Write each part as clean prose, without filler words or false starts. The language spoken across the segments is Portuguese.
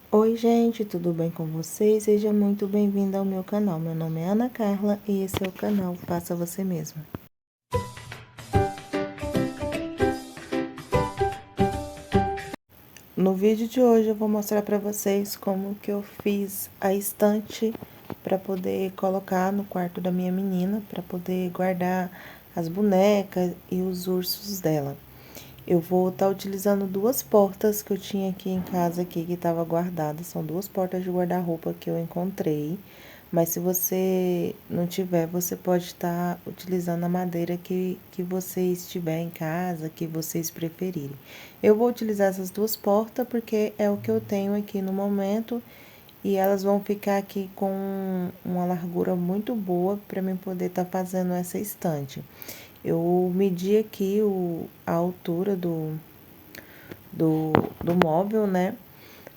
Oi, gente, tudo bem com vocês? Seja muito bem-vinda ao meu canal. Meu nome é Ana Carla e esse é o canal Faça Você Mesma. No vídeo de hoje eu vou mostrar para vocês como que eu fiz a estante para poder colocar no quarto da minha menina, para poder guardar as bonecas e os ursos dela. Eu vou estar utilizando duas portas que eu tinha aqui em casa aqui que estava guardada. São duas portas de guarda-roupa que eu encontrei. Mas se você não tiver, você pode estar utilizando a madeira que vocês tiver em casa, que vocês preferirem. Eu vou utilizar essas duas portas porque é o que eu tenho aqui no momento. E elas vão ficar aqui com uma largura muito boa para mim poder estar fazendo essa estante. Eu medi aqui a altura do móvel, né?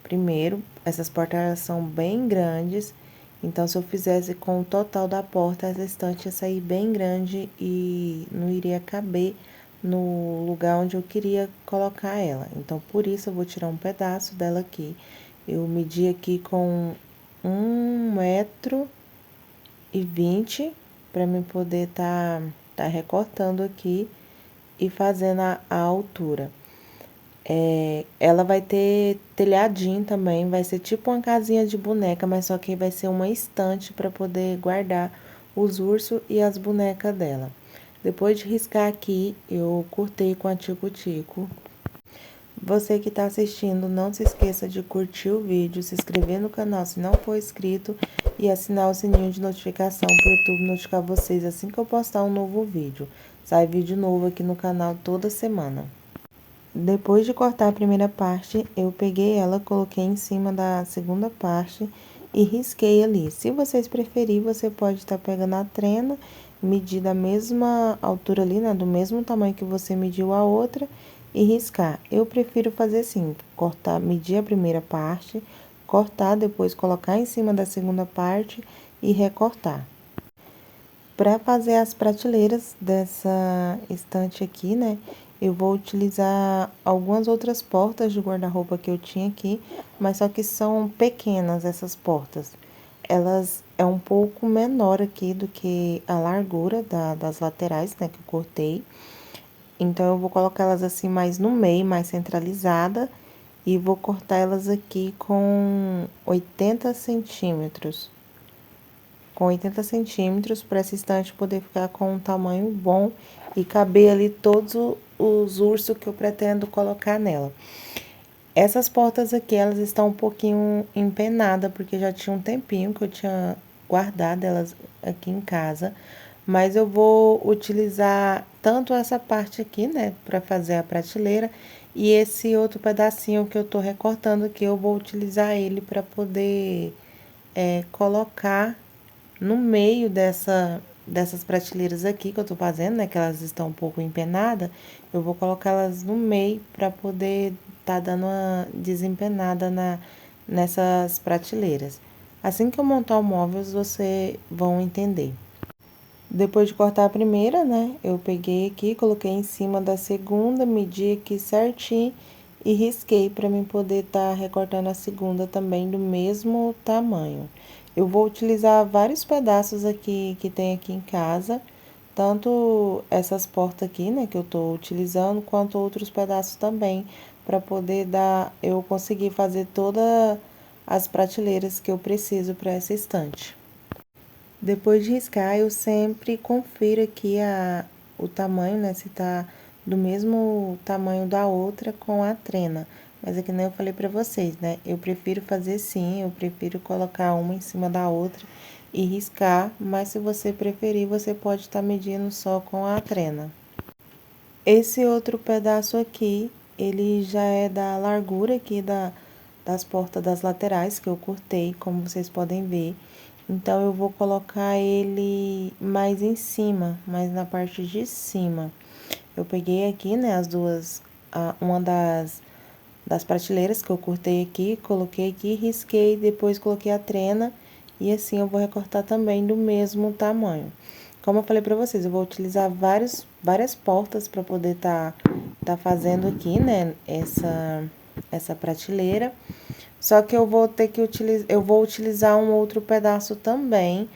Primeiro, essas portas são bem grandes, então se eu fizesse com o total da porta, essa estante ia sair bem grande e não iria caber no lugar onde eu queria colocar ela. Então, por isso, eu vou tirar um pedaço dela aqui. Eu medi aqui com 1,20 m para mim poder tá recortando aqui e fazendo a altura. Ela vai ter telhadinho também, vai ser tipo uma casinha de boneca, mas só que vai ser uma estante para poder guardar os ursos e as bonecas dela. Depois de riscar aqui, eu cortei com a tico-tico. Você que está assistindo, não se esqueça de curtir o vídeo, se inscrever no canal se não for inscrito e assinar o sininho de notificação para o YouTube notificar vocês assim que eu postar um novo vídeo. Sai vídeo novo aqui no canal toda semana. Depois de cortar a primeira parte, eu peguei ela, coloquei em cima da segunda parte e risquei ali. Se vocês preferirem, você pode estar pegando a trena, medir da mesma altura ali, né, do mesmo tamanho que você mediu a outra e riscar. Eu prefiro fazer assim, cortar, medir a primeira parte, cortar, depois colocar em cima da segunda parte e recortar. Para fazer as prateleiras dessa estante aqui, né, eu vou utilizar algumas outras portas de guarda-roupa que eu tinha aqui, mas só que são pequenas essas portas. Elas é um pouco menor aqui do que a largura das laterais, né, que eu cortei. Então, eu vou colocar elas assim mais no meio, mais centralizada, e vou cortar elas aqui com 80 centímetros. Com 80 centímetros, para essa estante poder ficar com um tamanho bom e caber ali todos os ursos que eu pretendo colocar nela. Essas portas aqui, elas estão um pouquinho empenadas, porque já tinha um tempinho que eu tinha guardado elas aqui em casa. Mas eu vou utilizar tanto essa parte aqui, né, para fazer a prateleira, e esse outro pedacinho que eu tô recortando aqui, eu vou utilizar ele para poder colocar no meio dessas prateleiras aqui que eu tô fazendo, né, que elas estão um pouco empenadas, eu vou colocar elas no meio para poder tá dando uma desempenada nessas prateleiras. Assim que eu montar o móvel, vocês vão entender. Depois de cortar a primeira, né, eu peguei aqui, coloquei em cima da segunda, medi aqui certinho e risquei para mim poder estar recortando a segunda também do mesmo tamanho. Eu vou utilizar vários pedaços aqui que tem aqui em casa, tanto essas portas aqui, né, que eu tô utilizando, quanto outros pedaços também, para poder eu conseguir fazer todas as prateleiras que eu preciso para essa estante. Depois de riscar, eu sempre confiro aqui o tamanho, né? Se tá do mesmo tamanho da outra com a trena. Mas é que nem eu falei pra vocês, né? Eu prefiro fazer sim, eu prefiro colocar uma em cima da outra e riscar. Mas se você preferir, você pode estar medindo só com a trena. Esse outro pedaço aqui, ele já é da largura aqui das portas das laterais que eu cortei, como vocês podem ver. Então, eu vou colocar ele mais em cima, mais na parte de cima. Eu peguei aqui, né, uma das prateleiras que eu cortei aqui, coloquei aqui, risquei, depois coloquei a trena e assim eu vou recortar também do mesmo tamanho. Como eu falei pra vocês, eu vou utilizar várias portas pra poder tá fazendo aqui, né, essa prateleira. Só que eu vou utilizar um outro pedaço também,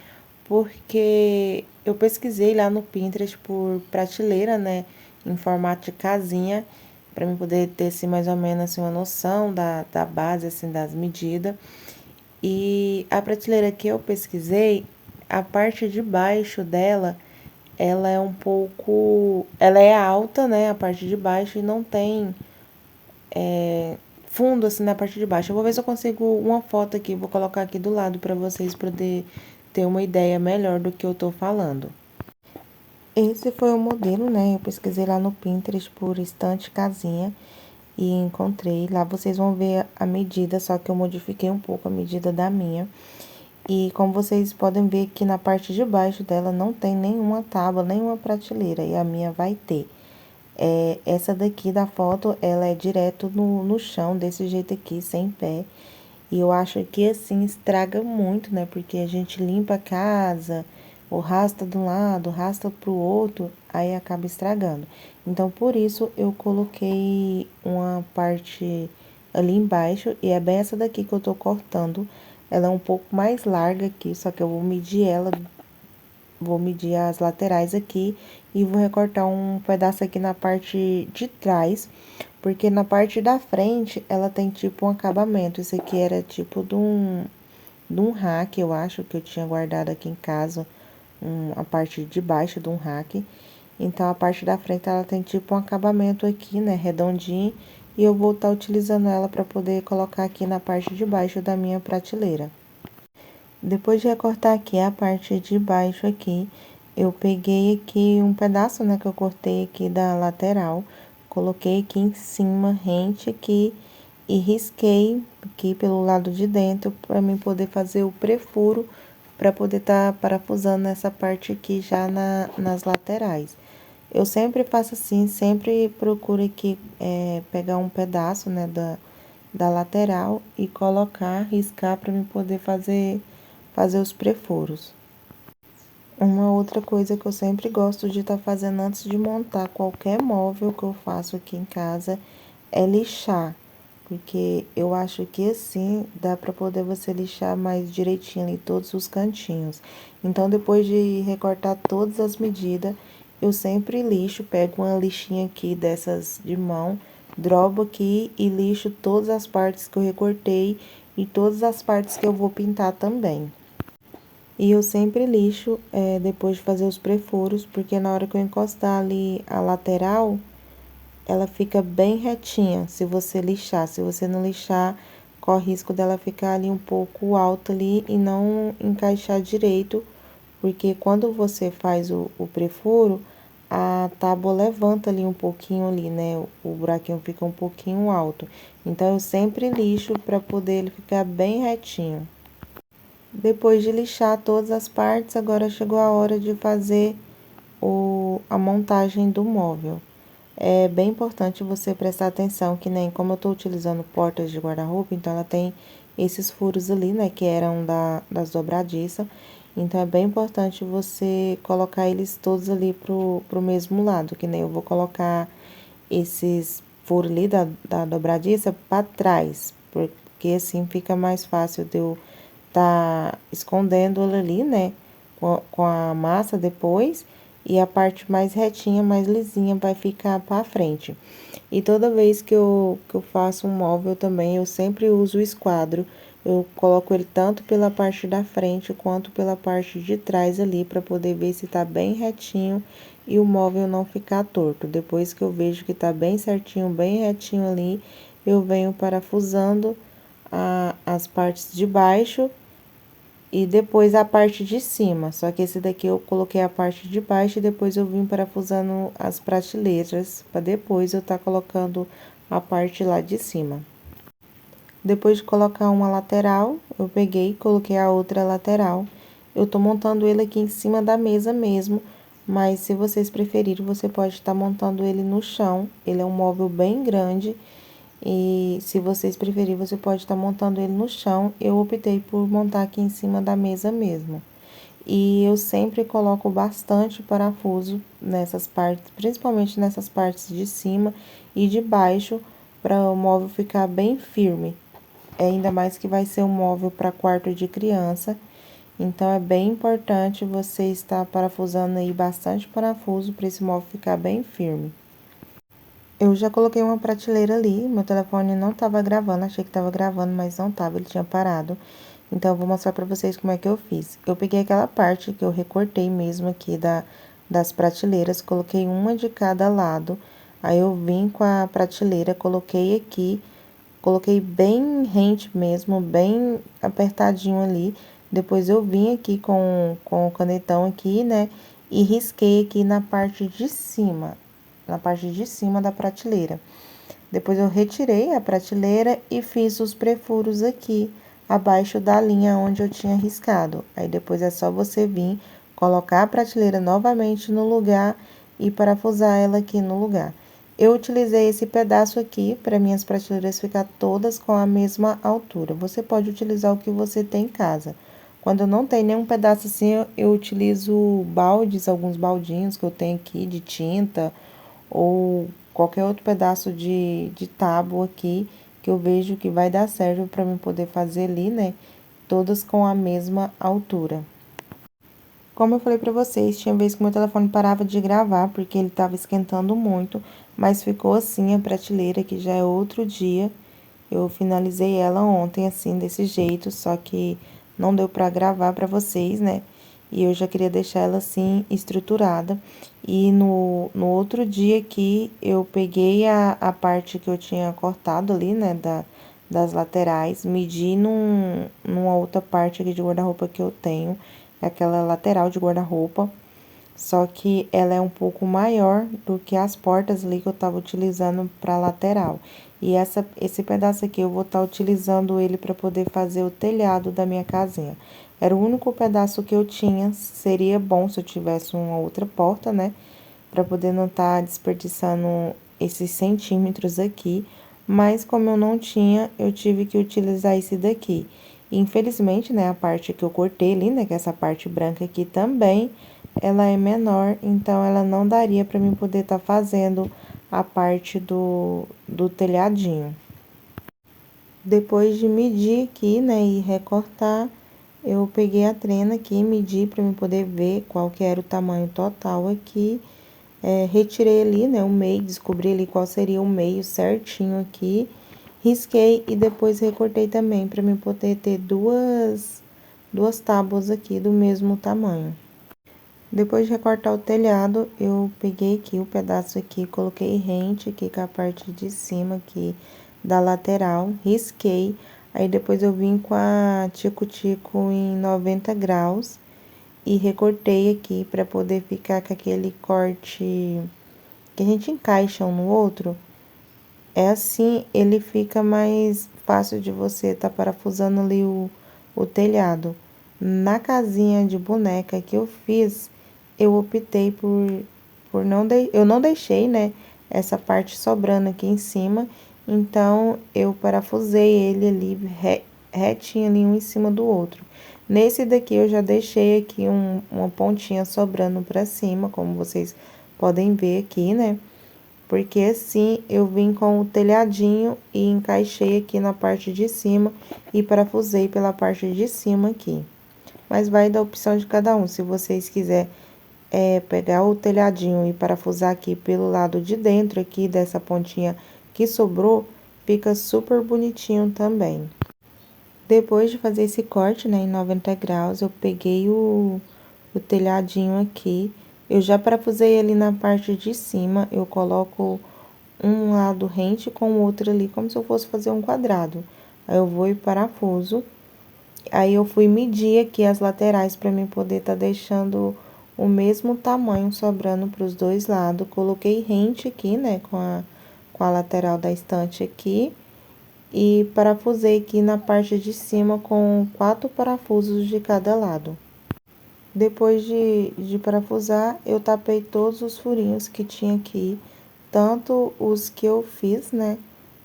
porque eu pesquisei lá no Pinterest por prateleira, né, em formato de casinha, para mim poder ter assim, mais ou menos assim, uma noção da base assim das medidas. E a prateleira que eu pesquisei, a parte de baixo dela, ela é um pouco, ela é alta, né, a parte de baixo e não tem fundo assim na parte de baixo. Eu vou ver se eu consigo uma foto aqui, vou colocar aqui do lado para vocês poder ter uma ideia melhor do que eu tô falando. Esse foi o modelo, né? Eu pesquisei lá no Pinterest por estante casinha e encontrei. Lá vocês vão ver a medida, só que eu modifiquei um pouco a medida da minha. E como vocês podem ver aqui na parte de baixo dela não tem nenhuma tábua, nenhuma prateleira, e a minha vai ter. Essa daqui da foto, ela é direto no chão, desse jeito aqui, sem pé. E eu acho que assim estraga muito, né? Porque a gente limpa a casa, ou rasta de um lado, rasta pro outro, aí acaba estragando. Então, por isso, eu coloquei uma parte ali embaixo, e é bem essa daqui que eu tô cortando. Ela é um pouco mais larga aqui, só que eu vou medir ela, vou medir as laterais aqui e vou recortar um pedaço aqui na parte de trás, porque na parte da frente ela tem tipo um acabamento. Isso aqui era tipo de um rack, eu acho que eu tinha guardado aqui em casa, a parte de baixo de um rack. Então, a parte da frente ela tem tipo um acabamento aqui, né, redondinho, e eu vou estar utilizando ela para poder colocar aqui na parte de baixo da minha prateleira. Depois de recortar aqui a parte de baixo aqui, eu peguei aqui um pedaço, né, que eu cortei aqui da lateral, coloquei aqui em cima, rente aqui, e risquei aqui pelo lado de dentro, para mim poder fazer o prefuro, para poder estar parafusando nessa parte aqui já nas laterais. Eu sempre faço assim, sempre procuro aqui pegar um pedaço, né, da lateral e colocar, riscar para mim poder fazer os prefuros. Uma outra coisa que eu sempre gosto de estar fazendo antes de montar qualquer móvel que eu faço aqui em casa é lixar, porque eu acho que assim dá para poder você lixar mais direitinho ali todos os cantinhos. Então, depois de recortar todas as medidas, eu sempre lixo, pego uma lixinha aqui dessas de mão, drobo aqui e lixo todas as partes que eu recortei e todas as partes que eu vou pintar também. E eu sempre lixo depois de fazer os prefuros, porque na hora que eu encostar ali a lateral, ela fica bem retinha, se você lixar. Se você não lixar, corre risco dela ficar ali um pouco alta ali e não encaixar direito, porque quando você faz o prefuro, a tábua levanta ali um pouquinho ali, né? O buraquinho fica um pouquinho alto. Então, eu sempre lixo para poder ele ficar bem retinho. Depois de lixar todas as partes, agora chegou a hora de fazer a montagem do móvel. É bem importante você prestar atenção, que nem como eu tô utilizando portas de guarda-roupa, então ela tem esses furos ali, né, que eram das dobradiças. Então, é bem importante você colocar eles todos ali pro mesmo lado, que nem eu vou colocar esses furos ali da dobradiça para trás, porque assim fica mais fácil de eu tá escondendo ela ali, né, com a massa depois, e a parte mais retinha, mais lisinha, vai ficar pra frente. E toda vez que eu faço um móvel também, eu sempre uso o esquadro. Eu coloco ele tanto pela parte da frente quanto pela parte de trás ali, para poder ver se tá bem retinho e o móvel não ficar torto. Depois que eu vejo que tá bem certinho, bem retinho ali, eu venho parafusando as partes de baixo e depois a parte de cima. Só que esse daqui eu coloquei a parte de baixo e depois eu vim parafusando as prateleiras, para depois eu tá colocando a parte lá de cima. Depois de colocar uma lateral, eu peguei e coloquei a outra lateral. Eu tô montando ele aqui em cima da mesa mesmo, mas se vocês preferirem, você pode estar montando ele no chão. Ele é um móvel bem grande. E se vocês preferirem, você pode estar montando ele no chão. Eu optei por montar aqui em cima da mesa mesmo. E eu sempre coloco bastante parafuso nessas partes, principalmente nessas partes de cima e de baixo, para o móvel ficar bem firme. ainda mais que vai ser um móvel para quarto de criança. Então, é bem importante você estar parafusando aí bastante parafuso para esse móvel ficar bem firme. Eu já coloquei uma prateleira ali, meu telefone não estava gravando, achei que estava gravando, mas não estava, ele tinha parado. Então, eu vou mostrar para vocês como é que eu fiz. Eu peguei aquela parte que eu recortei mesmo aqui das prateleiras, coloquei uma de cada lado. Aí, eu vim com a prateleira, coloquei aqui, coloquei bem rente mesmo, bem apertadinho ali. Depois, eu vim aqui com o canetão aqui, né, e risquei aqui na parte de cima da prateleira. Depois eu retirei a prateleira e fiz os prefuros aqui, abaixo da linha onde eu tinha riscado. Aí depois é só você vir, colocar a prateleira novamente no lugar e parafusar ela aqui no lugar. Eu utilizei esse pedaço aqui para minhas prateleiras ficar todas com a mesma altura. Você pode utilizar o que você tem em casa. Quando não tem nenhum pedaço assim, eu utilizo baldes, alguns baldinhos que eu tenho aqui de tinta ou qualquer outro pedaço de tábua aqui que eu vejo que vai dar certo para mim poder fazer ali, né? Todas com a mesma altura. Como eu falei para vocês, tinha vez que meu telefone parava de gravar porque ele estava esquentando muito, mas ficou assim a prateleira que já é outro dia. Eu finalizei ela ontem assim desse jeito, só que não deu para gravar para vocês, né? E eu já queria deixar ela assim estruturada. E no outro dia aqui eu peguei a parte que eu tinha cortado ali, né, das laterais, medi numa outra parte aqui de guarda-roupa que eu tenho, aquela lateral de guarda-roupa. Só que ela é um pouco maior do que as portas ali que eu tava utilizando para lateral. E esse pedaço aqui eu vou estar utilizando ele para poder fazer o telhado da minha casinha. Era o único pedaço que eu tinha, seria bom se eu tivesse uma outra porta, né? Para poder não estar desperdiçando esses centímetros aqui. Mas como eu não tinha, eu tive que utilizar esse daqui. E, infelizmente, né, a parte que eu cortei ali, né, que é essa parte branca aqui também, ela é menor, então ela não daria para mim poder estar fazendo a parte do telhadinho. Depois de medir aqui, né, e recortar, eu peguei a trena aqui, medi para mim poder ver qual que era o tamanho total aqui. Retirei ali, né, o meio, descobri ali qual seria o meio certinho aqui. Risquei e depois recortei também para mim poder ter duas tábuas aqui do mesmo tamanho. Depois de recortar o telhado, eu peguei aqui o pedaço aqui, coloquei rente aqui com a parte de cima aqui da lateral, risquei. Aí depois eu vim com a tico-tico em 90 graus e recortei aqui para poder ficar com aquele corte que a gente encaixa um no outro. É assim, ele fica mais fácil de você tá parafusando ali o telhado. Na casinha de boneca que eu fiz, eu optei por não eu não deixei, né, essa parte sobrando aqui em cima, então eu parafusei ele ali retinho ali um em cima do outro. Nesse daqui eu já deixei aqui uma pontinha sobrando pra cima, como vocês podem ver aqui, né? Porque assim eu vim com o telhadinho e encaixei aqui na parte de cima e parafusei pela parte de cima aqui. Mas vai da opção de cada um, se vocês quiserem pegar o telhadinho e parafusar aqui pelo lado de dentro aqui dessa pontinha que sobrou, fica super bonitinho também. Depois de fazer esse corte, né, em 90 graus, eu peguei o telhadinho aqui. Eu já parafusei ele na parte de cima, eu coloco um lado rente com o outro ali, como se eu fosse fazer um quadrado. Aí, eu vou e parafuso. Aí, eu fui medir aqui as laterais para mim poder tá deixando o mesmo tamanho sobrando para os dois lados. Coloquei rente aqui, né, com a lateral da estante aqui. E parafusei aqui na parte de cima com 4 parafusos de cada lado. Depois de parafusar, eu tapei todos os furinhos que tinha aqui, tanto os que eu fiz, né,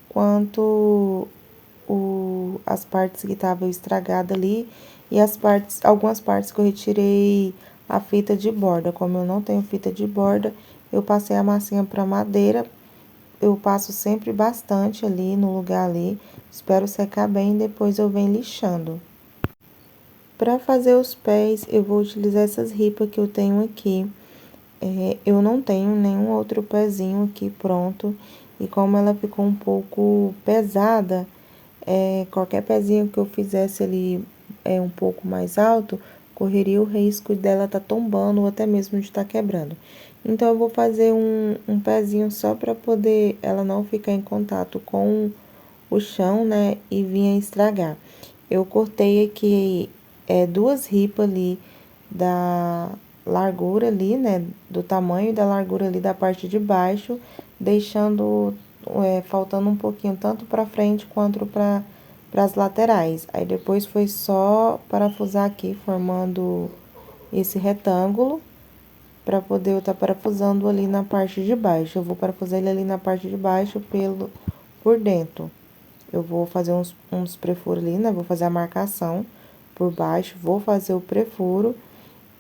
quanto as partes que estavam estragadas ali e algumas partes que eu retirei a fita de borda. Como eu não tenho fita de borda, eu passei a massinha para madeira eu passo sempre bastante ali no lugar ali, espero secar bem e depois eu venho lixando. Para fazer os pés, eu vou utilizar essas ripas que eu tenho aqui. Eu não tenho nenhum outro pezinho aqui pronto, e como ela ficou um pouco pesada, qualquer pezinho que eu fizesse ali um pouco mais alto, correria o risco dela tá tombando ou até mesmo de estar quebrando. Então, eu vou fazer um pezinho só para poder ela não ficar em contato com o chão, né, e vir a estragar. Eu cortei aqui duas ripas ali da largura ali, né, do tamanho da largura ali da parte de baixo, deixando faltando um pouquinho tanto para frente quanto para as laterais. Aí depois foi só parafusar aqui, formando esse retângulo, para poder eu estar parafusando ali na parte de baixo. Eu vou parafusar ele ali na parte de baixo por dentro. Eu vou fazer uns prefuros ali, né? Vou fazer a marcação por baixo, vou fazer o prefuro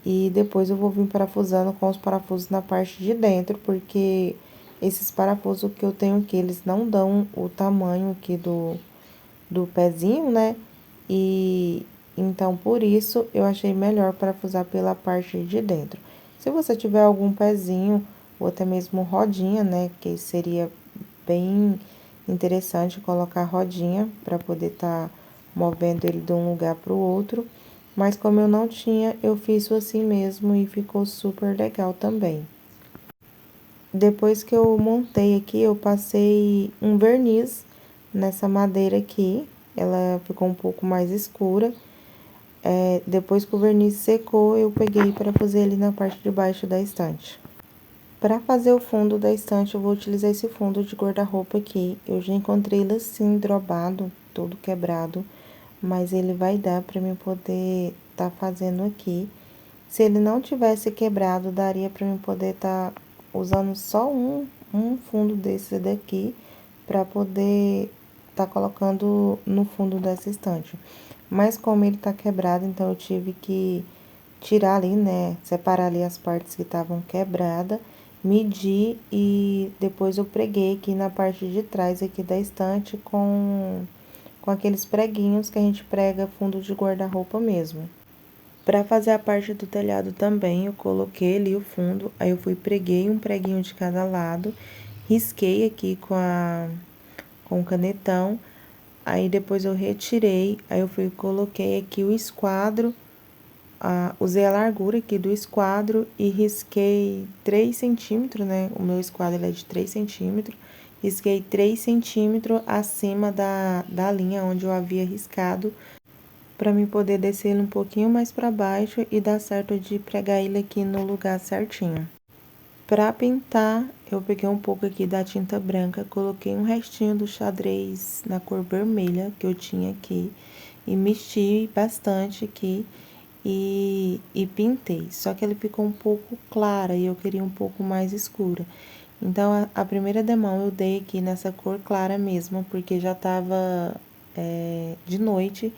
e depois eu vou vir parafusando com os parafusos na parte de dentro, porque esses parafusos que eu tenho aqui, eles não dão o tamanho aqui do pezinho, né? E então, por isso, eu achei melhor parafusar pela parte de dentro. Se você tiver algum pezinho, ou até mesmo rodinha, né? Que seria bem interessante colocar rodinha para poder estar movendo ele de um lugar para o outro. Mas como eu não tinha, eu fiz assim mesmo e ficou super legal também. Depois que eu montei aqui, eu passei um verniz nessa madeira aqui. Ela ficou um pouco mais escura. Depois que o verniz secou, eu peguei para fazer ele na parte de baixo da estante. Para fazer o fundo da estante, eu vou utilizar esse fundo de guarda-roupa aqui. Eu já encontrei ele assim, drobado, todo quebrado, mas ele vai dar para mim poder tá fazendo aqui. Se ele não tivesse quebrado, daria para mim poder tá usando só um fundo desse daqui para poder tá colocando no fundo dessa estante. Mas como ele tá quebrado, então eu tive que tirar ali, né, separar ali as partes que estavam quebradas, medir e depois eu preguei aqui na parte de trás aqui da estante com aqueles preguinhos que a gente prega fundo de guarda-roupa mesmo. Para fazer a parte do telhado também, eu coloquei ali o fundo, aí eu fui preguei um preguinho de cada lado, risquei aqui com o canetão, aí depois eu retirei, aí eu fui e coloquei aqui o esquadro, usei a largura aqui do esquadro e risquei 3 centímetros, né? O meu esquadro ele é de 3 centímetros, risquei 3 centímetros acima da linha onde eu havia riscado, para mim poder descer ele um pouquinho mais para baixo e dar certo de pregar ele aqui no lugar certinho. Para pintar, eu peguei um pouco aqui da tinta branca, coloquei um restinho do xadrez na cor vermelha que eu tinha aqui e mexi bastante aqui e pintei. Só que ele ficou um pouco clara e eu queria um pouco mais escura. Então, a primeira demão eu dei aqui nessa cor clara mesmo, porque já tava de noite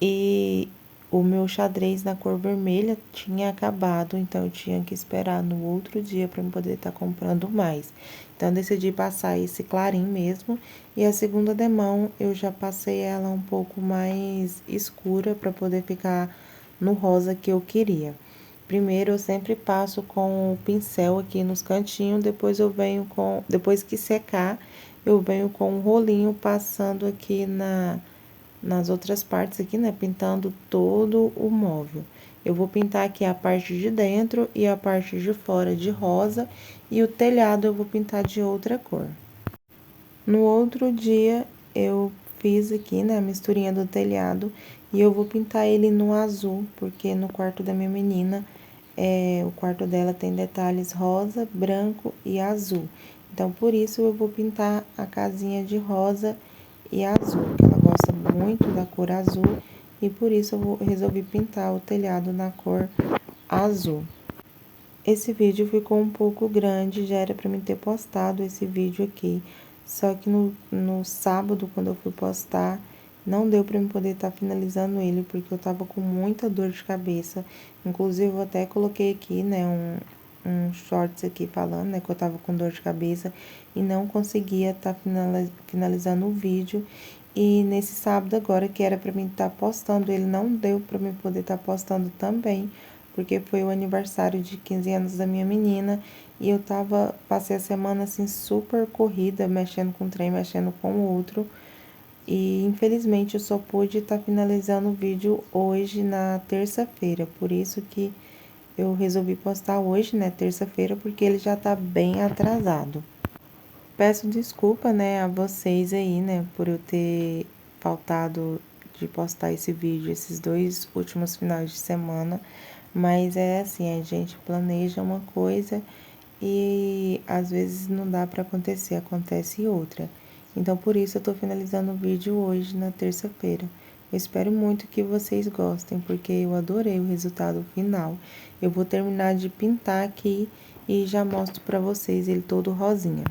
e o meu xadrez na cor vermelha tinha acabado, então eu tinha que esperar no outro dia para eu poder estar comprando mais. Então, eu decidi passar esse clarinho mesmo. E a segunda demão, eu já passei ela um pouco mais escura para poder ficar no rosa que eu queria. Primeiro, eu sempre passo com o pincel aqui nos cantinhos, depois eu venho depois que secar, eu venho com um rolinho passando aqui nas outras partes aqui, né, pintando todo o móvel. Eu vou pintar aqui a parte de dentro e a parte de fora de rosa e o telhado eu vou pintar de outra cor. No outro dia, eu fiz aqui, né, a misturinha do telhado e eu vou pintar ele no azul, porque no quarto da minha menina, o quarto dela tem detalhes rosa, branco e azul. Então, por isso, eu vou pintar a casinha de rosa e azul, que ela gosta muito da cor azul, e por isso eu resolvi pintar o telhado na cor azul. Esse vídeo ficou um pouco grande, já era para mim ter postado esse vídeo aqui, só que no sábado, quando eu fui postar, não deu para eu poder estar finalizando ele, porque eu tava com muita dor de cabeça. Inclusive, eu até coloquei aqui, né, um shorts aqui falando, né, que eu tava com dor de cabeça e não conseguia estar finalizando o vídeo. E nesse sábado agora, que era pra mim estar postando, ele não deu pra mim poder estar postando também, porque foi o aniversário de 15 anos da minha menina. E eu passei a semana assim super corrida, mexendo com um trem, mexendo com o outro. E infelizmente eu só pude estar finalizando o vídeo hoje na terça-feira. Por isso que eu resolvi postar hoje, né, terça-feira, porque ele já tá bem atrasado. Peço desculpa, né, a vocês aí, né, por eu ter faltado de postar esse vídeo esses 2 últimos finais de semana, mas é assim, a gente planeja uma coisa e às vezes não dá para acontecer, acontece outra. Então por isso eu tô finalizando o vídeo hoje na terça-feira. Eu espero muito que vocês gostem, porque eu adorei o resultado final. Eu vou terminar de pintar aqui e já mostro para vocês ele todo rosinha.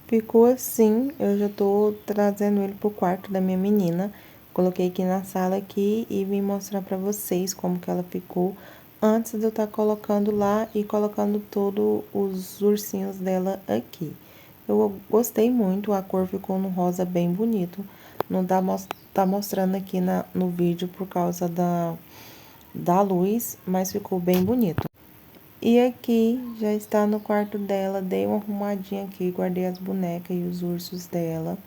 Ficou assim, eu já tô trazendo ele pro quarto da minha menina. Coloquei aqui na sala aqui e vim mostrar pra vocês como que ela ficou antes de eu estar colocando lá e colocando todos os ursinhos dela aqui. Eu gostei muito, a cor ficou no rosa bem bonito. Não tá mostrando aqui no vídeo por causa da luz, mas ficou bem bonito. E aqui já está no quarto dela, dei uma arrumadinha aqui, guardei as bonecas e os ursos dela.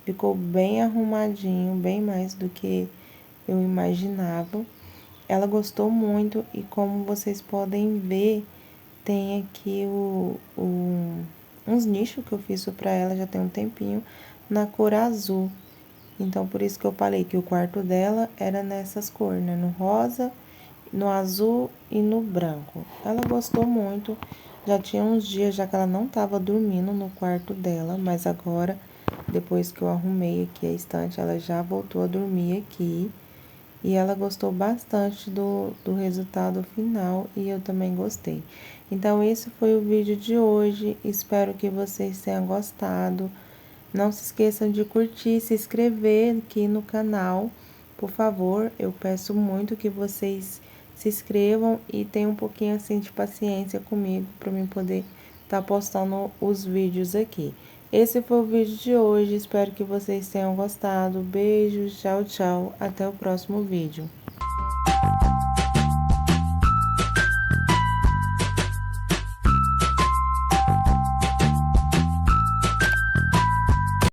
Ficou bem arrumadinho, bem mais do que eu imaginava. Ela gostou muito e como vocês podem ver, tem aqui uns nichos que eu fiz pra ela já tem um tempinho, na cor azul. Então, por isso que eu falei que o quarto dela era nessas cores, né? No rosa, no azul e no branco. Ela gostou muito. Já tinha uns dias já que ela não estava dormindo no quarto dela, mas agora, depois que eu arrumei aqui a estante, ela já voltou a dormir aqui. E ela gostou bastante do resultado final e eu também gostei. Então, esse foi o vídeo de hoje. Espero que vocês tenham gostado. Não se esqueçam de curtir, se inscrever aqui no canal, por favor. Eu peço muito que vocês se inscrevam e tenham um pouquinho assim de paciência comigo para mim poder estar postando os vídeos aqui. Esse foi o vídeo de hoje, espero que vocês tenham gostado. Beijos, tchau, tchau, até o próximo vídeo.